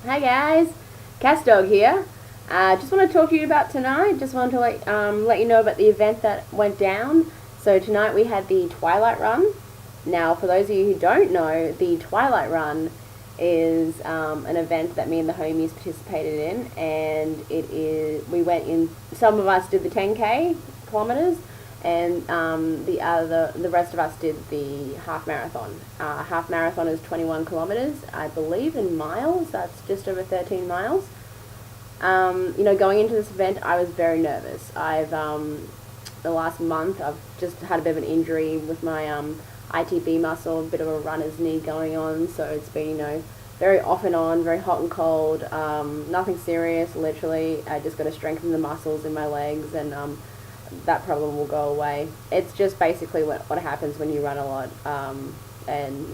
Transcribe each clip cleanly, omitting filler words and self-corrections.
Hi guys, Dawg here. Just want to talk to you about tonight. Just wanted to let you know about the event that went down. So tonight we had the Twilight Run. Now, for those of you who don't know, the Twilight Run is an event that me and the homies participated in, and we went in. Some of us did the 10K kilometers, and the rest of us did the half marathon. Half marathon is 21 kilometers, I believe, in miles. That's just over 13 miles. Going into this event, I was very nervous. The last month, I've just had a bit of an injury with my ITB muscle, a bit of a runner's knee going on, so it's been, very off and on, very hot and cold, nothing serious, literally. I just got to strengthen the muscles in my legs, and that problem will go away. It's just basically what happens when you run a lot, and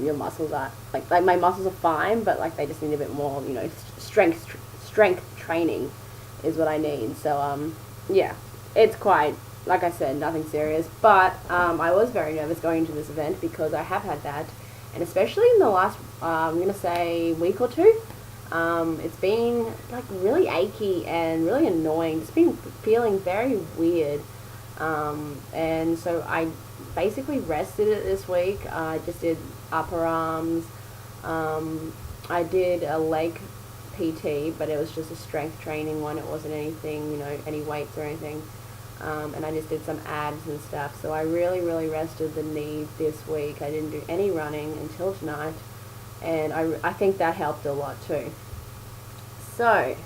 your muscles are like my muscles are fine, but like they just need a bit more, strength training is what I need. So yeah, it's quite, like I said, nothing serious, but I was very nervous going into this event because I have had that, and especially in the last I'm gonna say week or two. It's been like really achy and really annoying. It's been feeling very weird. And so I basically rested it this week. I just did upper arms. I did a leg PT, but it was just a strength training one. It wasn't anything, any weights or anything. And I just did some abs and stuff. So I really, really rested the knee this week. I didn't do any running until tonight. And I think that helped a lot too. So,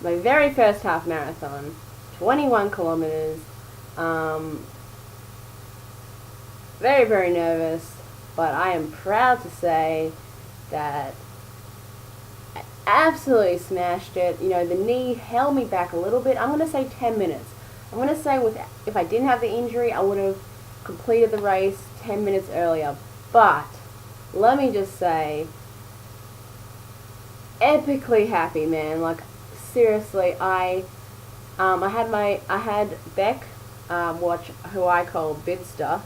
my very first half marathon, 21 kilometers, very, very nervous, but I am proud to say that I absolutely smashed it. The knee held me back a little bit. I'm going to say 10 minutes. I'm going to say if I didn't have the injury, I would have completed the race 10 minutes earlier. But let me just say, epically happy, man. Like, seriously, I had Beck watch, who I call Bidster.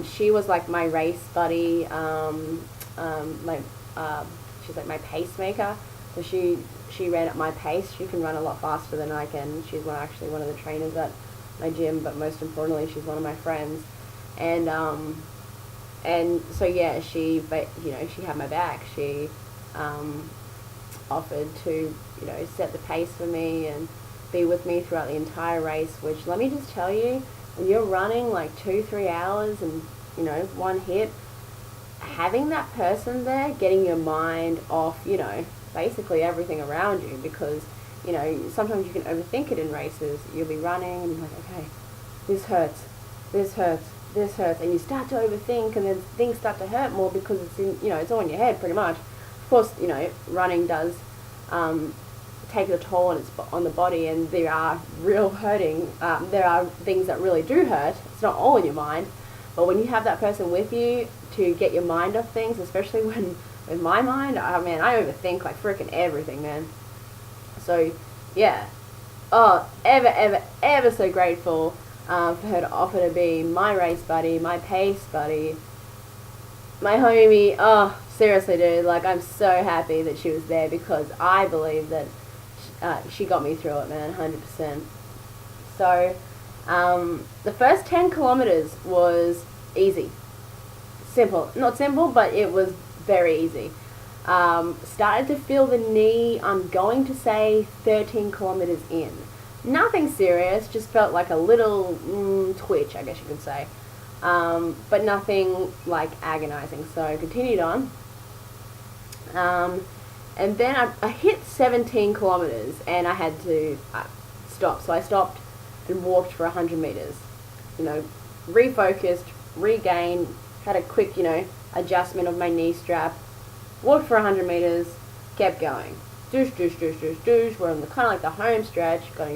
She was like my race buddy. She's like my pacemaker. So she ran at my pace. She can run a lot faster than I can. She's actually one of the trainers at my gym, but most importantly, she's one of my friends. And so yeah, she had my back. She offered to, set the pace for me and be with me throughout the entire race, which, let me just tell you, when you're running like 2-3 hours and, one hit, having that person there, getting your mind off, basically everything around you, because, sometimes you can overthink it in races. You'll be running and you're like, okay, this hurts, this hurts, this hurts, and you start to overthink, and then things start to hurt more because it's it's all in your head pretty much. Of course, running does take a toll on the body, and there are real hurting. There are things that really do hurt. It's not all in your mind, but when you have that person with you to get your mind off things, especially when with my mind, I overthink like freaking everything, man. So yeah, ever so grateful for her to offer to be my race buddy, my pace buddy, my homie. Oh, seriously, dude, like, I'm so happy that she was there, because I believe that she got me through it, man, 100%. So, the first 10 kilometers was easy. Simple. Not simple, but it was very easy. Started to feel the knee, I'm going to say 13 kilometers in. Nothing serious, just felt like a little twitch, I guess you could say. But nothing like agonizing. So I continued on. And then I hit 17 kilometers and I had to stop. So I stopped and walked for 100 meters. Refocused, regained, had a quick, adjustment of my knee strap. Walked for 100 meters, kept going. Doosh, doosh, doosh, doosh, doosh. We're on the kind of like the home stretch. Got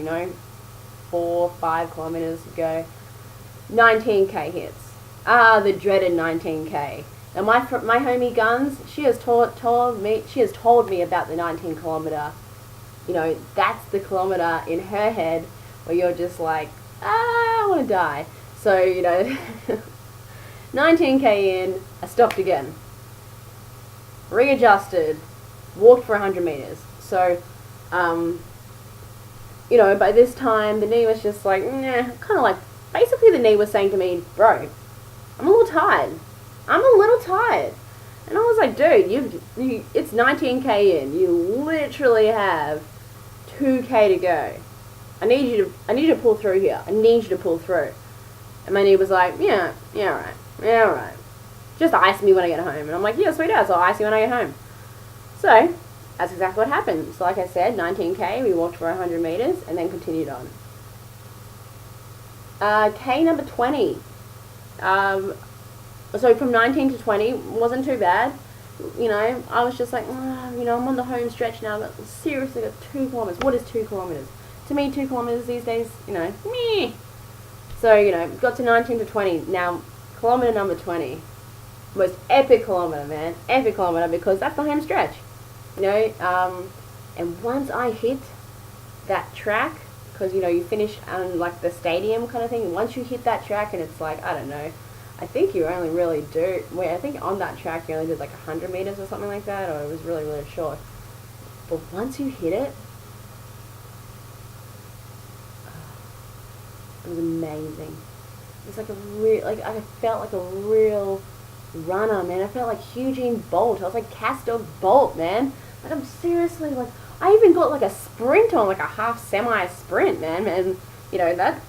4-5 kilometers to go. 19k hits. The dreaded 19k. Now my homie Guns, she has told me about the 19 kilometer. That's the kilometer in her head where you're just like, I want to die. So 19k in, I stopped again. readjusted, walked for 100 meters. So, you know, by this time the knee was just like, nah, kind of like, basically the knee was saying to me, bro, I'm a little tired. I'm a little tired. And I was like, dude, it's 19k in. You literally have 2k to go. I need you to pull through here. I need you to pull through. And my knee was like, yeah, all right. Just ice me when I get home. And I'm like, yeah, sweet as, I'll ice you when I get home. So, that's exactly what happened. So like I said, 19k, we walked for 100 meters and then continued on. K number 20. So from 19 to 20 wasn't too bad. You know, I was just like, you know, I'm on the home stretch now. But seriously, got 2 kilometers. What is 2 kilometers? To me, 2 kilometers these days, you know, meh. So, you know, got to 19 to 20. Now, kilometer number 20. Most epic kilometer, man. Epic kilometer, because that's the home stretch. You know, and once I hit that track, because, you know, you finish on, like, the stadium kind of thing. Once you hit that track and it's like, I don't know, I think you only really do, I think on that track you only did like 100 meters or something like that, or it was really, really short. But once you hit it, it was amazing. It was like a real, like, I felt like a real runner, man. I felt like Eugene Bolt. I was like Dawg Bolt, man. Like, I'm seriously, like, I even got like a sprint on, like a half semi-sprint, man. And, you know, that,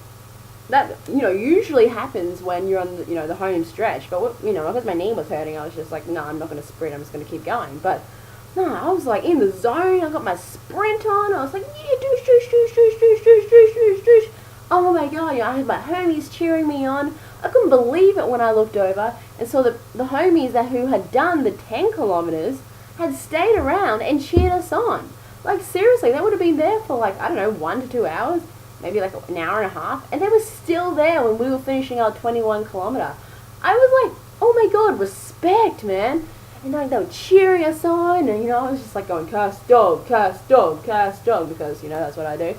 you know, usually happens when you're on, you know, the home stretch. But, you know, because my knee was hurting, I was just like, no, I'm not going to sprint. I'm just going to keep going. But, no, I was like in the zone. I got my sprint on. I was like, yeah, doosh, doosh, doosh, doosh, doosh, doosh, doosh, doosh, doosh. Oh my god, you know, I had my homies cheering me on. I couldn't believe it when I looked over and saw the homies who had done the 10 kilometers had stayed around and cheered us on. Like, seriously, they would have been there for, like, I don't know, 1 to 2 hours, maybe like an hour and a half, and they were still there when we were finishing our 21 kilometer. I was like, oh my god, respect, man. And like, they were cheering us on, and, you know, I was just like going, Cast Dawg, Cast Dawg, Cast Dawg, because, you know, that's what I do.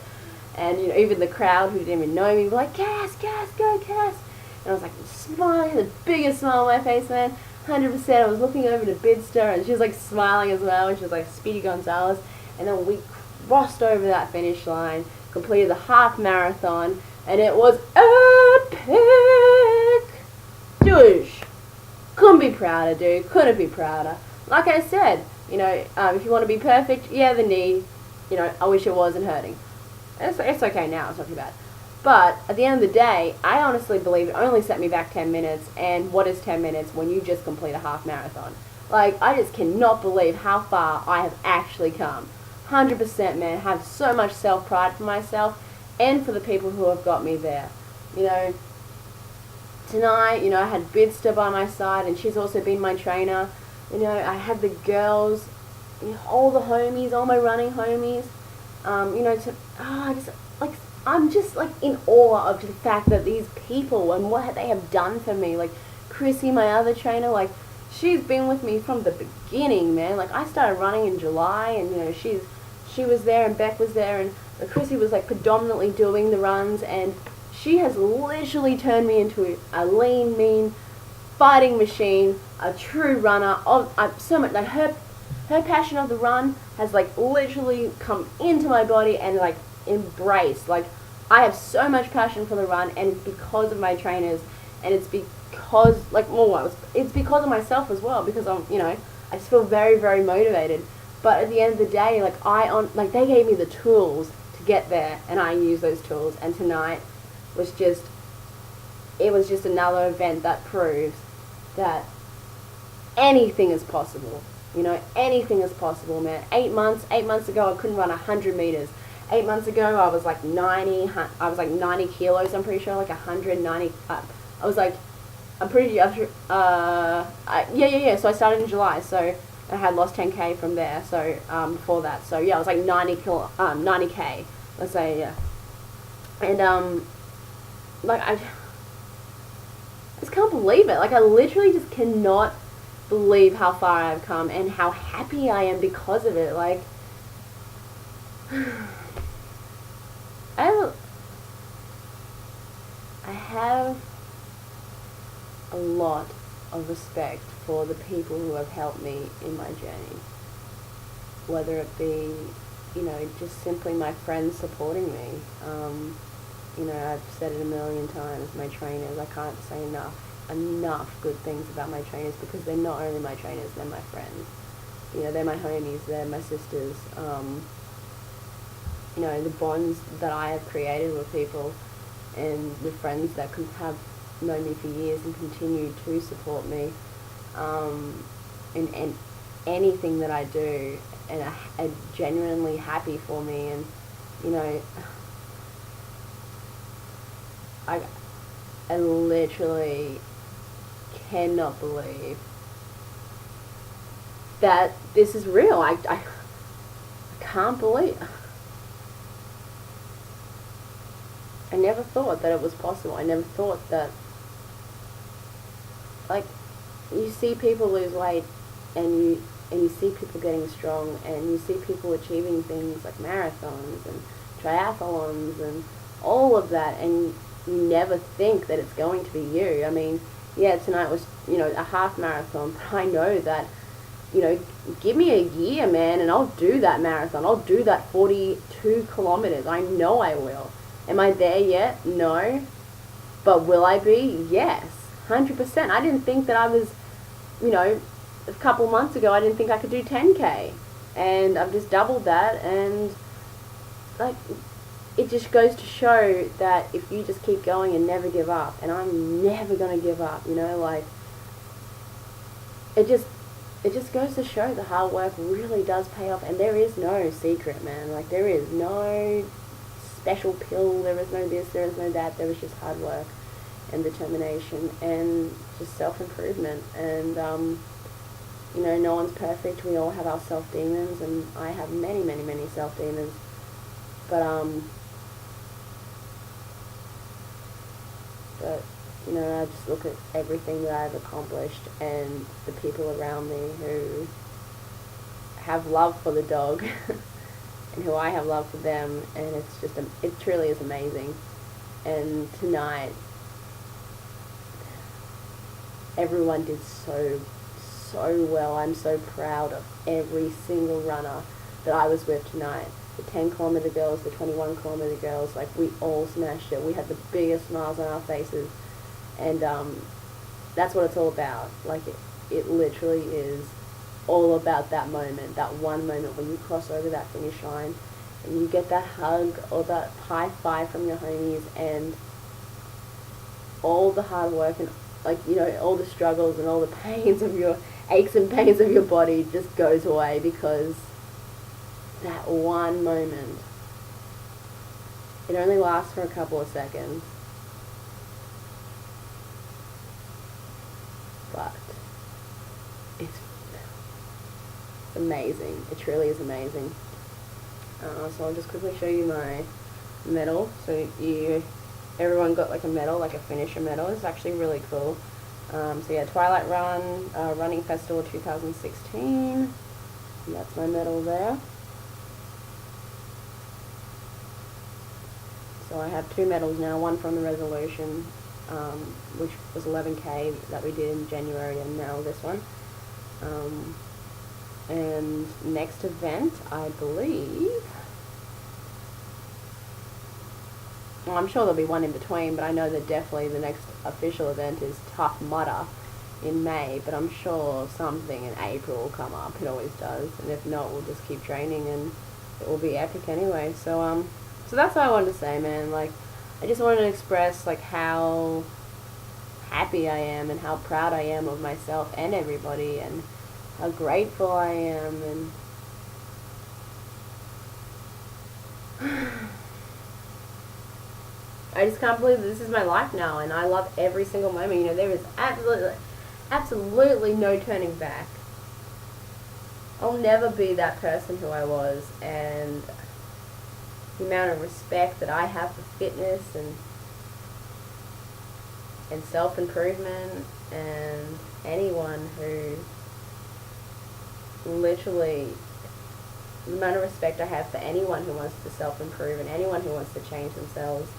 And, you know, even the crowd who didn't even know me were like, Cass, go, Cass. And I was like smiling, the biggest smile on my face, man. 100%. I was looking over to Bidster, and she was like smiling as well, and she was like Speedy Gonzalez. And then we crossed over that finish line, completed the half marathon, and it was epic. Douche. Couldn't be prouder, dude. Couldn't be prouder. Like I said, you know, if you want to be perfect, yeah, the knee, you know, I wish it wasn't hurting. It's okay now, it's not too bad. But at the end of the day, I honestly believe it only set me back 10 minutes. And what is 10 minutes when you just complete a half marathon? Like, I just cannot believe how far I have actually come. 100%, man. I have so much self-pride for myself and for the people who have got me there. You know, tonight, you know, I had Bidster by my side, and she's also been my trainer. You know, I had the girls, you know, all the homies, all my running homies. You know, I'm just like in awe of the fact that these people and what they have done for me. Like Chrissy, my other trainer, like she's been with me from the beginning, man. Like I started running in July, and you know she was there, and Beck was there, and Chrissy was like predominantly doing the runs, and she has literally turned me into a lean, mean, fighting machine, a true runner. So much like her passion of the run has like literally come into my body and like embraced. Like I have so much passion for the run, and it's because of my trainers, and it's because like it's because of myself as well, because I'm, you know, I just feel very, very motivated. But at the end of the day, like they gave me the tools to get there, and I use those tools. And tonight was just another event that proves that anything is possible. You know, anything is possible, man. 8 months ago, I couldn't run 100 meters. 8 months ago, I was like 90 kilos, I'm pretty sure, like 190, I was like, I'm pretty sure, yeah, so I started in July, so I had lost 10k from there, so, before that, so yeah, I was like 90k, let's say, yeah. And, like, I just can't believe it. Like, I literally just cannot believe how far I've come and how happy I am because of it. Like, I have a lot of respect for the people who have helped me in my journey. Whether it be, just simply my friends supporting me. I've said it a million times, my trainers, I can't say enough good things about my trainers, because they're not only my trainers, they're my friends. They're my homies, they're my sisters. The bonds that I have created with people, and the friends that have known me for years and continue to support me, and anything that I do, and are genuinely happy for me. And I literally cannot believe that this is real. I can't believe. I never thought that it was possible. I never thought that, you see people lose weight, and you see people getting strong, and you see people achieving things like marathons and triathlons and all of that, and you never think that it's going to be you. I mean, yeah, tonight was, a half marathon, but I know that, give me a year, man, and I'll do that marathon. I'll do that 42 kilometers. I know I will. Am I there yet? No. But will I be? Yes. 100%. I didn't think that I was, a couple months ago, I didn't think I could do 10K. And I've just doubled that, and, it just goes to show that if you just keep going and never give up, and I'm never going to give up, it just goes to show the hard work really does pay off. And there is no secret, man. There is no special pill, there is no this, there is no that. There is just hard work and determination and just self-improvement. And no one's perfect. We all have our self-demons, and I have many, many, many self-demons. But I just look at everything that I've accomplished, and the people around me who have love for the dog and who I have love for them, and it truly is amazing. And tonight, everyone did so well. I'm so proud of every single runner that I was with tonight. The 10-kilometer girls, the 21-kilometer girls, we all smashed it. We had the biggest smiles on our faces, and that's what it's all about. It literally is all about that moment, that one moment when you cross over that finish line, and you get that hug or that high five from your homies, and all the hard work and all the struggles and all the pains of your aches and pains of your body just goes away, because that one moment, it only lasts for a couple of seconds, but it's amazing. It truly is amazing. So I'll just quickly show you my medal. So everyone got a medal, a finisher medal. It's actually really cool. So yeah, Twilight Running Festival 2016. And that's my medal there. So I have two medals now, one from the resolution, which was 11K that we did in January, and now this one. And next event, I believe, well, I'm sure there'll be one in between, but I know that definitely the next official event is Tough Mudder in May, but I'm sure something in April will come up. It always does. And if not, we'll just keep training, and it will be epic anyway. So that's what I wanted to say, man. I just wanted to express, how happy I am and how proud I am of myself and everybody, and how grateful I am, and I just can't believe that this is my life now, and I love every single moment. There is absolutely no turning back. I'll never be that person who I was, and the amount of respect that I have for fitness and self-improvement, and anyone who literally, the amount of respect I have for anyone who wants to self-improve and anyone who wants to change themselves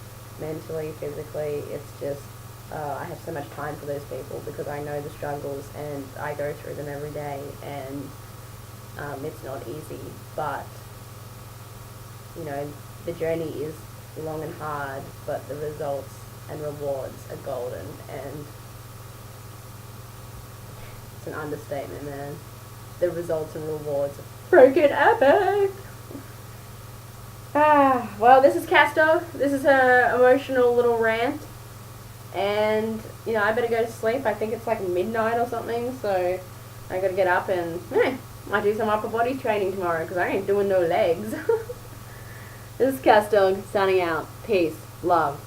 mentally, physically, it's just I have so much time for those people because I know the struggles and I go through them every day, and it's not easy, but you know, the journey is long and hard, but the results and rewards are golden, and it's an understatement, man. The results and rewards are freaking epic! Well, this is Cass Dawg. This is her emotional little rant. And, you know, I better go to sleep. I think it's like midnight or something, so I gotta get up and, might do some upper body training tomorrow, because I ain't doing no legs. This is Cass Dawg, signing out. Peace. Love.